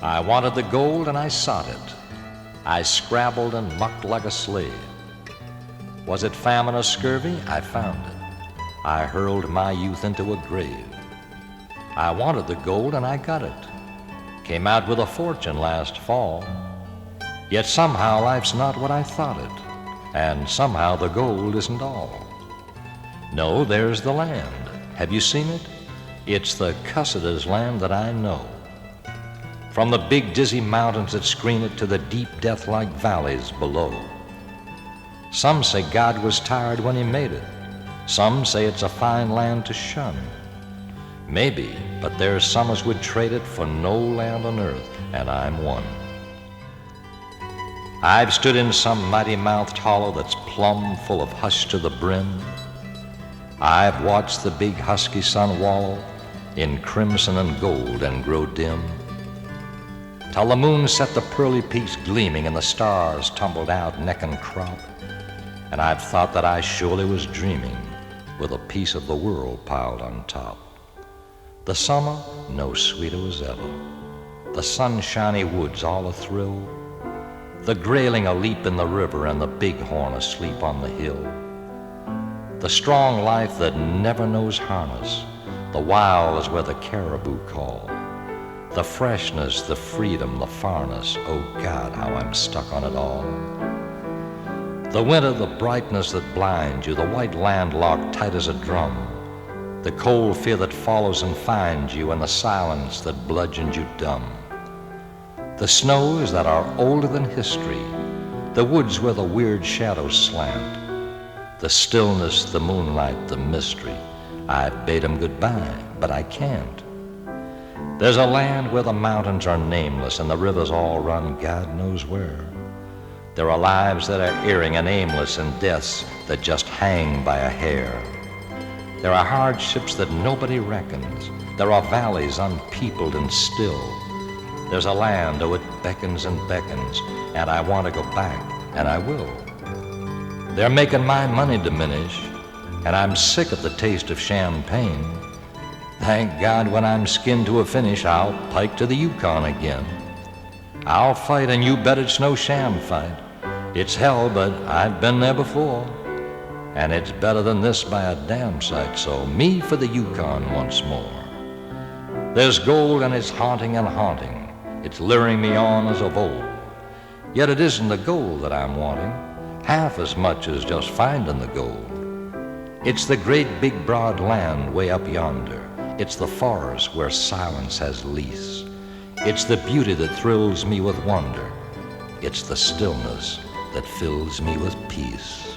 I wanted the gold and I sought it. I scrabbled and mucked like a slave. Was it famine or scurvy? I found it. I hurled my youth into a grave. I wanted the gold and I got it. Came out with a fortune last fall. Yet somehow life's not what I thought it, and somehow the gold isn't all. No, there's the land. Have you seen it? It's the cussedest land that I know. From the big dizzy mountains that screen it to the deep death-like valleys below. Some say God was tired when he made it. Some say it's a fine land to shun. Maybe, but there's some as would trade it for no land on earth, and I'm one. I've stood in some mighty-mouthed hollow that's plumb full of hush to the brim. I've watched the big husky sun wallow in crimson and gold and grow dim, till the moon set the pearly peaks gleaming and the stars tumbled out neck and crop, and I've thought that I surely was dreaming with a piece of the world piled on top. The summer no sweeter was ever, the sunshiny woods all a-thrill, the grayling a-leap in the river and the bighorn asleep on the hill. The strong life that never knows harness, the wilds where the caribou call, the freshness, the freedom, the farness, oh God, how I'm stuck on it all. The winter, the brightness that blinds you, the white land locked tight as a drum, the cold fear that follows and finds you, and the silence that bludgeons you dumb. The snows that are older than history, the woods where the weird shadows slant, the stillness, the moonlight, the mystery. I bade 'em goodbye, but I can't. There's a land where the mountains are nameless and the rivers all run God knows where. There are lives that are erring and aimless and deaths that just hang by a hair. There are hardships that nobody reckons. There are valleys unpeopled and still. There's a land, oh, it beckons and beckons, and I want to go back, and I will. They're making my money diminish, and I'm sick of the taste of champagne. Thank God when I'm skinned to a finish, I'll pike to the Yukon again. I'll fight, and you bet it's no sham fight. It's hell, but I've been there before. And it's better than this by a damn sight, so me for the Yukon once more. There's gold and it's haunting and haunting. It's luring me on as of old. Yet it isn't the gold that I'm wanting, half as much as just finding the gold. It's the great big broad land way up yonder. It's the forest where silence has lease. It's the beauty that thrills me with wonder. It's the stillness that fills me with peace.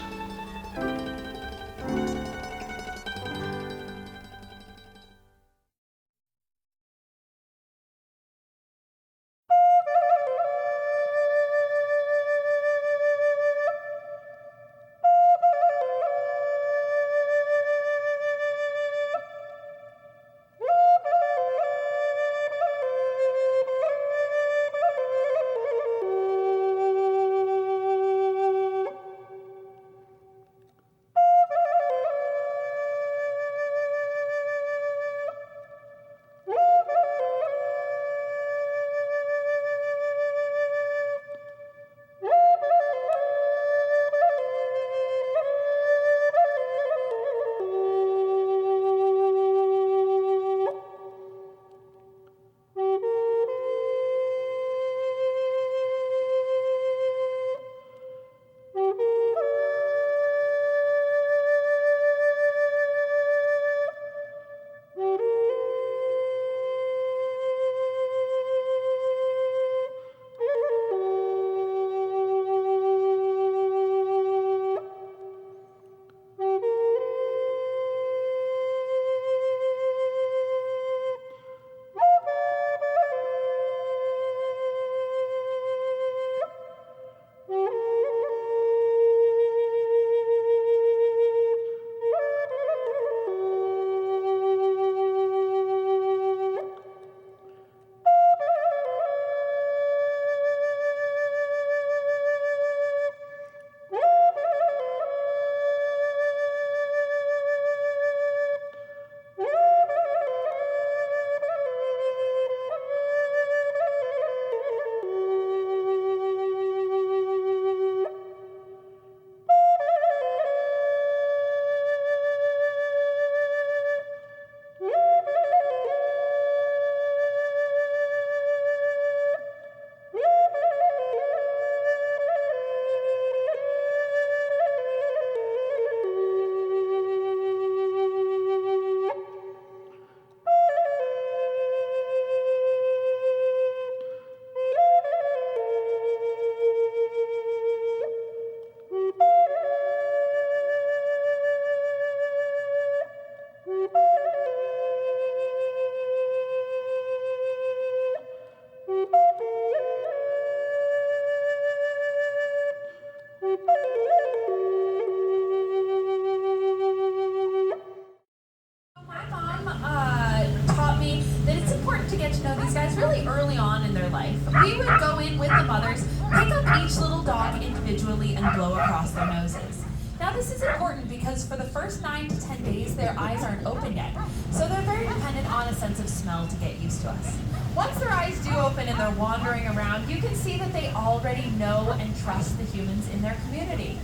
we would go in with the mothers, pick up each little dog individually and blow across their noses. Now this is important because for the first 9 to 10 days, their eyes aren't open yet, so they're very dependent on a sense of smell to get used to us. Once their eyes do open and they're wandering around, you can see that they already know and trust the humans in their community.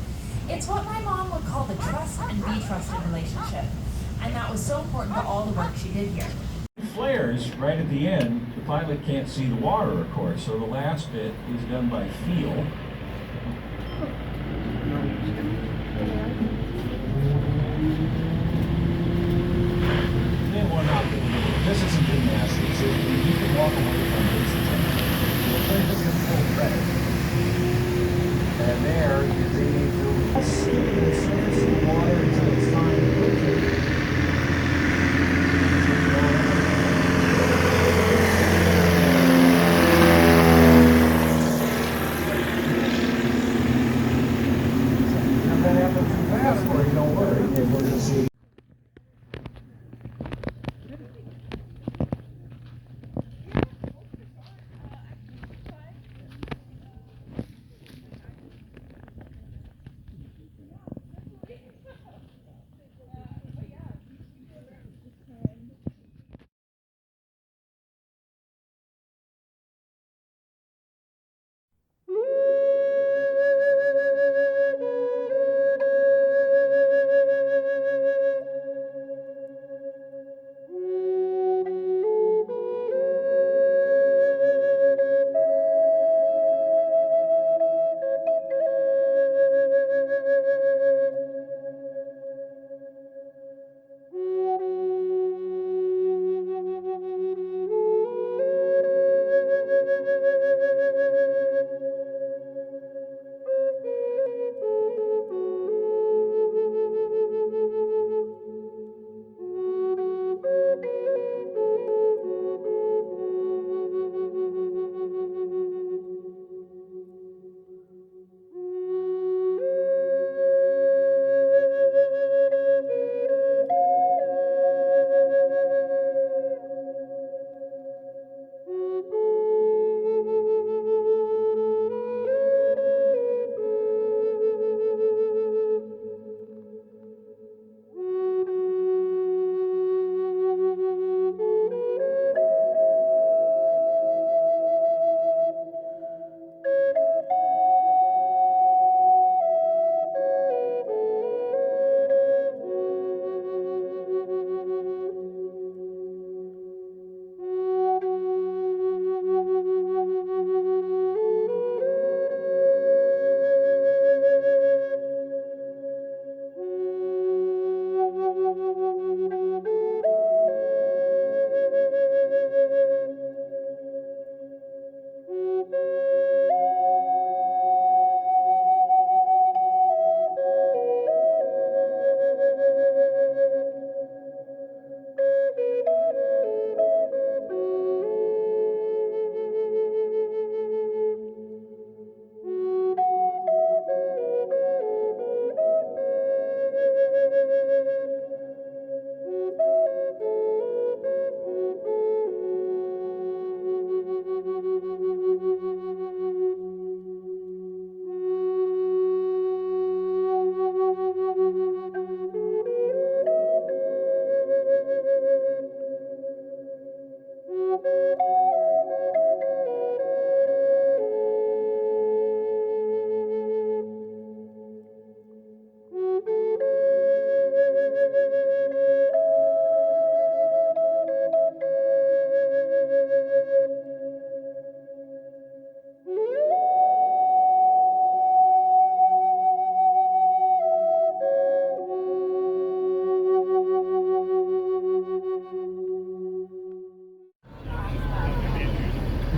It's what my mom would call the trust and be trusted relationship, and that was so important to all the work she did here. Flares right at the end, the pilot can't see the water, of course, so the last bit is done by feel. Then one out there. This isn't gymnastics. You can walk away from this. You'll play this in full credit. And there is a see water until it's time to put it. Don't worry, emergency.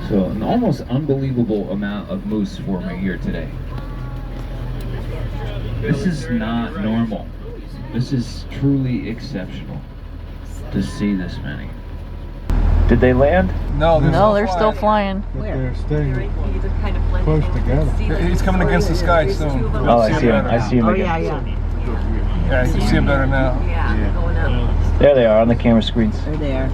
So an almost unbelievable amount of moose swarming here today. This is not normal. This is truly exceptional to see this many. Did they land? No, they're still flying. But they're staying close together. He's coming against the sky soon. Oh, I see him. I see him again. Yeah, you can see him better now. Yeah, going up. There they are on the camera screens. They're there.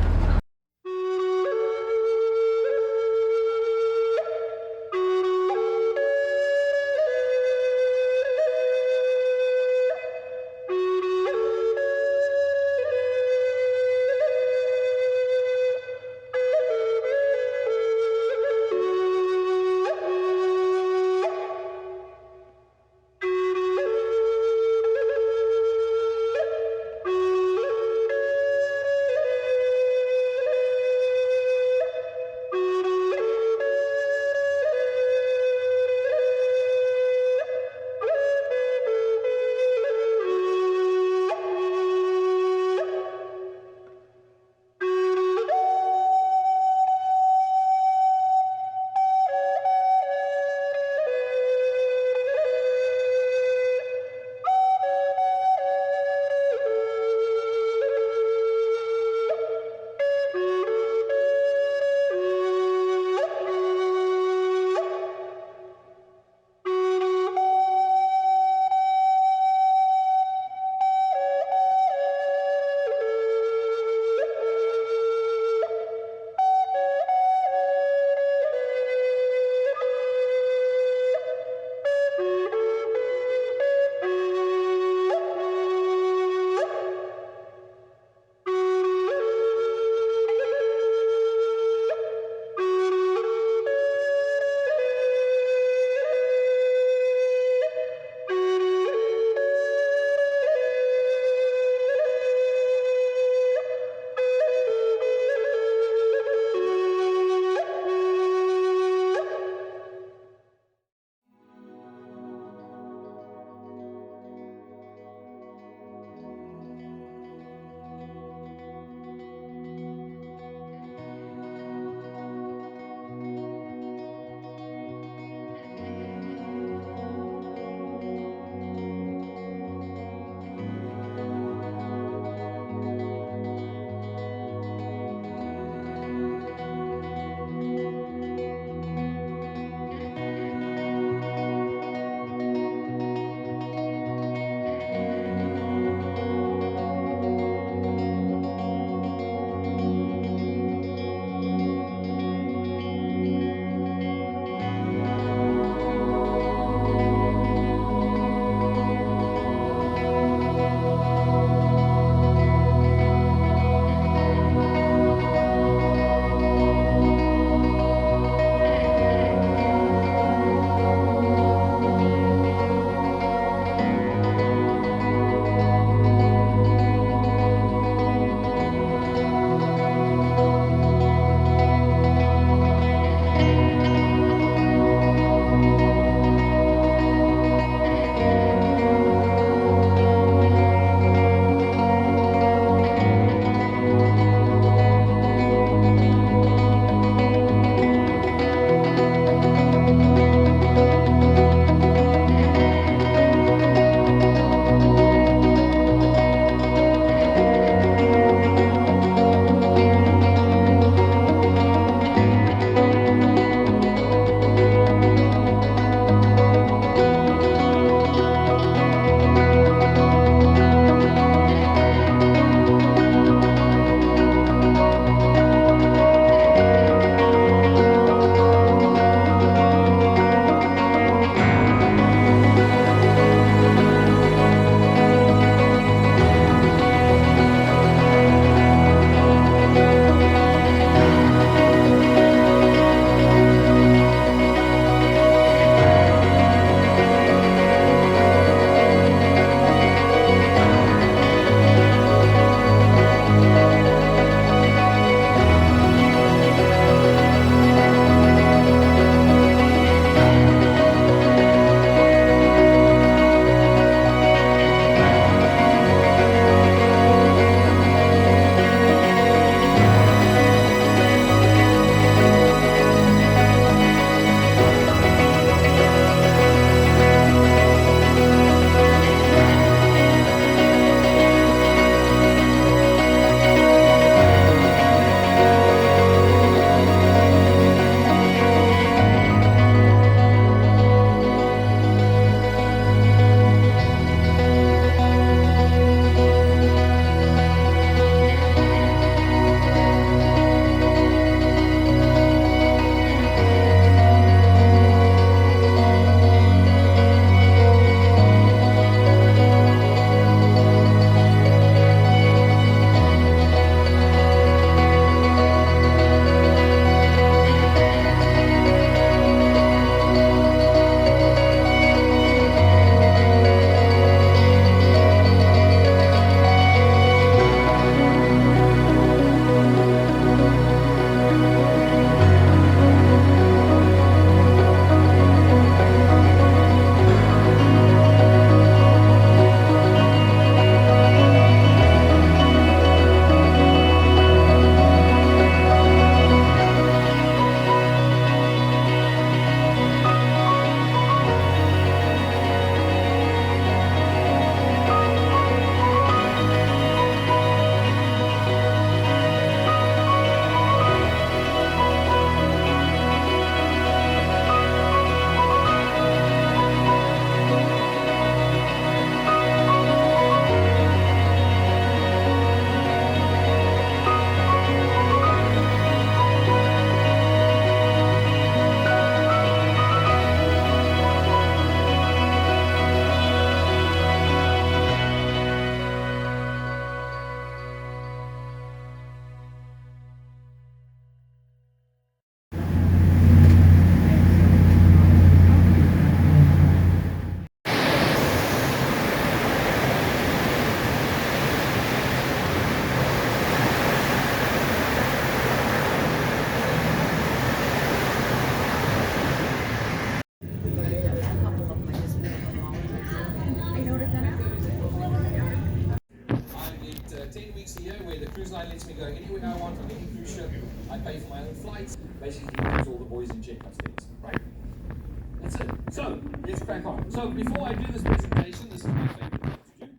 10 weeks a year where the cruise line lets me go anywhere I want on any cruise ship. I pay for my own flights. Basically, keeps all the boys in check upstairs. Right? That's it. So, let's crack on. So, before I do this presentation, this is my favorite thing to do.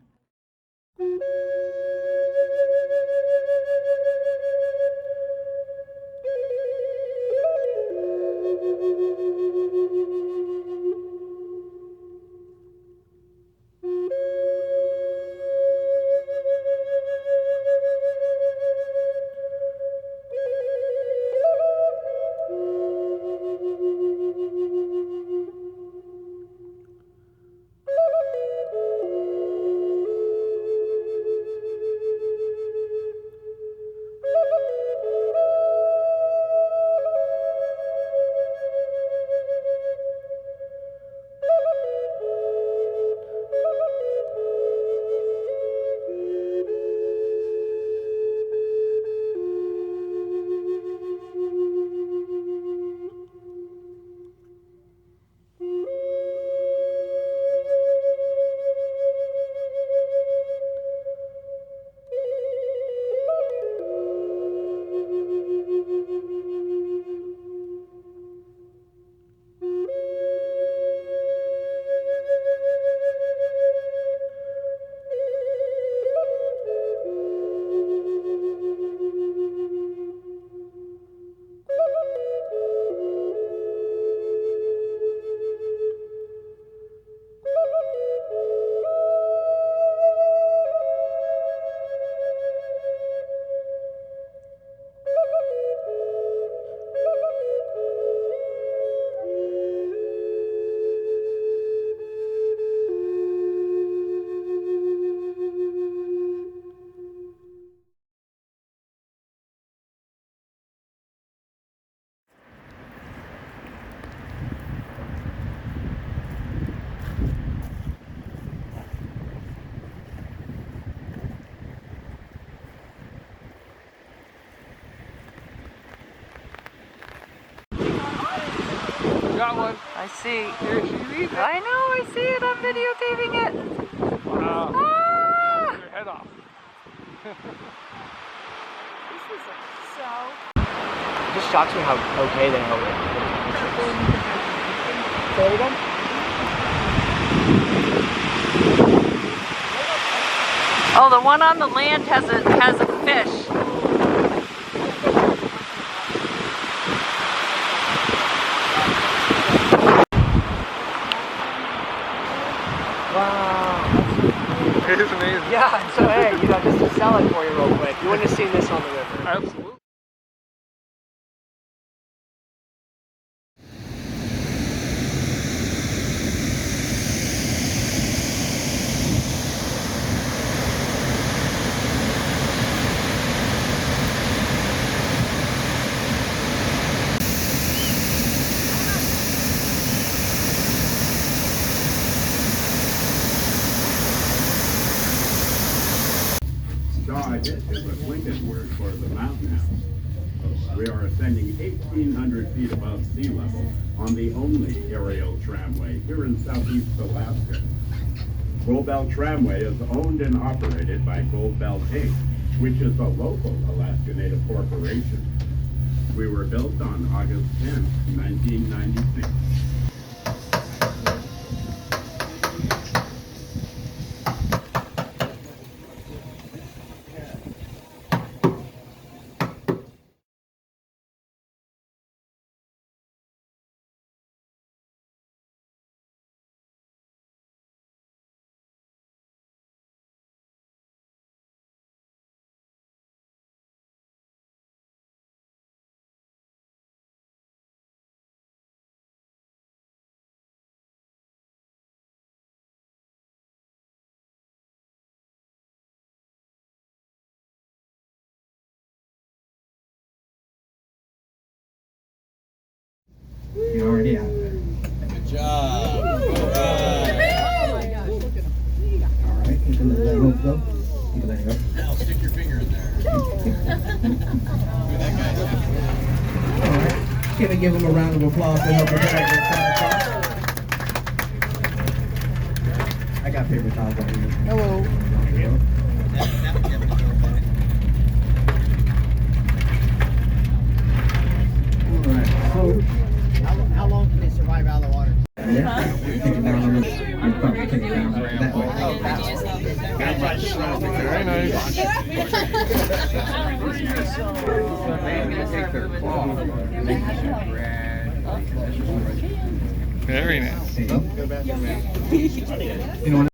Got one. I see. Here, she's eating it. I know, I see it. I'm videotaping it. Wow. Ah! Your head off. This is so... It just shocks me how okay they held it. Say it again? Oh, the one on the land has a fish. Wow. It is amazing. Yeah, so hey, you know, just to sell it for you real quick. You wouldn't have seen this on the river. Absolutely. It was Lincoln word for the mountain house. We are ascending 1,800 feet above sea level on the only aerial tramway here in southeast Alaska. Gold Belt Tramway is owned and operated by Gold Belt Inc., which is a local Alaska Native corporation. We were built on August 10, 1996. You're already out there. Good job. All right. Oh my gosh, look at him. All right, you can let that rope go. You can let it go. Now stick your finger in there. All right. Can we give him a round of applause to help us out? I got paper towels on here. Hello. Very nice. Very nice. You know,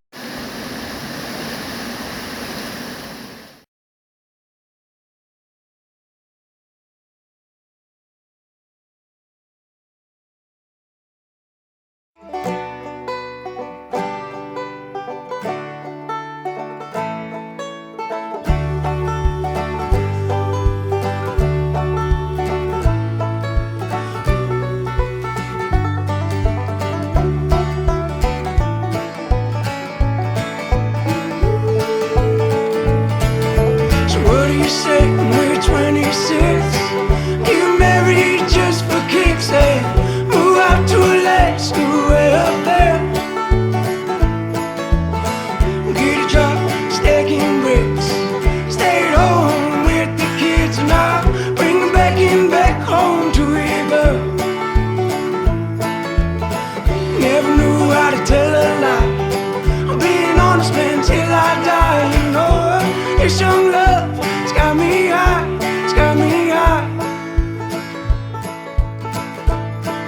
this young love, it's got me high, it's got me high.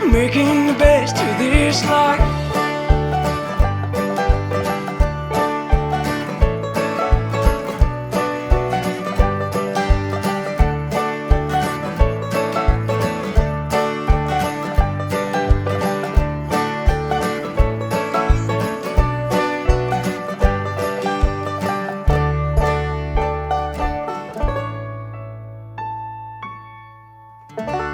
Making the best of this life. Bye.